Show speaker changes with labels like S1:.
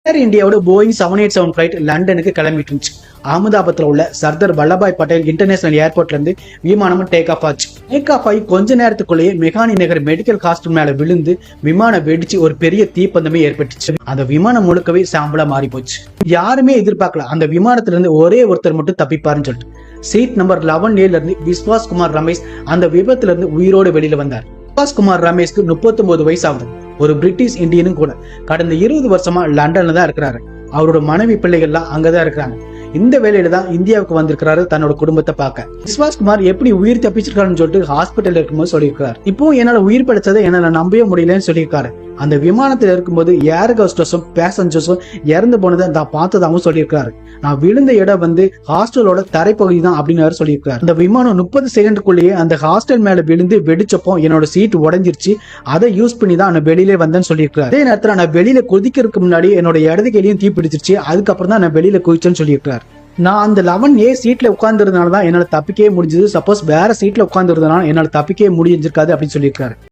S1: ஏர் இந்தியாவோட Boeing 787 flight லண்டனுக்கு கிளம்பிட்டு இருந்துச்சு. அகமதாபாத்ல உள்ள சர்தார் வல்லபாய் பட்டேல் இன்டர்நேஷனல் ஏர்போர்ட்ல இருந்து விமானம் டேக் ஆஃப் ஆச்சு. டேக் ஆஃப் ஆகி கொஞ்ச நேரத்துக்குள்ளேயே மெகானி நகர் மெடிக்கல் ஹாஸ்பிட்டல் மேல விழுந்து விமானம் வெடிச்சு ஒரு பெரிய தீப்பந்தமே ஏற்பட்டுச்சு. அந்த விமானம் முழுக்கவே சாம்பலா மாறி போச்சு. யாருமே எதிர்பார்க்கல அந்த விமானத்துல இருந்து ஒரே ஒருத்தர் மட்டும் தப்பிப்பாருன்னு சொல்லிட்டு. சீட் நம்பர் 11A இருந்து விஸ்வாஸ் குமார் ரமேஷ் அந்த விபத்துல இருந்து உயிரோடு வெளியில வந்தார். விஸ்வாஸ் குமார் ரமேஷ்க்கு 39 வயசு ஆகுது. ஒரு பிரிட்டிஷ் இந்தியனும் கூட. கடந்த 20 வருஷமா லண்டன்ல தான் இருக்கிறாரு. அவரோட மனைவி பிள்ளைகள்லாம் அங்கதான் இருக்கிறாங்க. இந்த வேலையில தான் இந்தியாவுக்கு வந்திருக்கிறாரு தன்னோட குடும்பத்தை பார்க்க. விஸ்வாஸ் குமார் எப்படி உயிர் தப்பிச்சிருக்காருன்னு சொல்லிட்டு ஹாஸ்பிட்டல் இருக்கும்போது சொல்லியிருக்காரு. இப்போ என்னால உயிர் படைச்சதை என்னால நம்பவே முடியலன்னு சொல்லியிருக்காரு. அந்த விமானத்தில் இருக்கும்போது ஏர் ஹோஸ்டஸும் பேசஞ்சர்ஸும் இறந்து போனதை நான் பார்த்ததாகவும் சொல்லியிருக்காரு. நான் விழுந்த இடம் வந்து ஹாஸ்டலோட தரைப்பகுதி தான் அப்படின்னு சொல்லியிருக்காரு. இந்த விமானம் 30 செகண்டுக்குள்ளேயே அந்த ஹாஸ்டல் மேல விழுந்து வெடிச்சப்போ என்னோட சீட் உடைஞ்சிருச்சு. அதை யூஸ் பண்ணி தான் நான் வெளியிலே வந்தேன்னு சொல்லியிருக்காரு. அதே நேரத்தில் நான் வெளியில குதிக்கிறதுக்கு முன்னாடி என்னோட இடது கையிலையும் தீ பிடிச்சிருச்சு. அதுக்கப்புறம் தான் நான் வெளியில குதிச்சேன்னு சொல்லியிருக்காரு. நான் அந்த 11A சீட்ல உட்கார்ந்துருந்தனால தான் என்னால தப்பிக்கவே முடிஞ்சது. சப்போஸ் வேற சீட்ல உட்கார்ந்துருந்தனால என்னால தப்பிக்கவே முடிஞ்சிருக்காது அப்படின்னு சொல்லியிருக்காரு.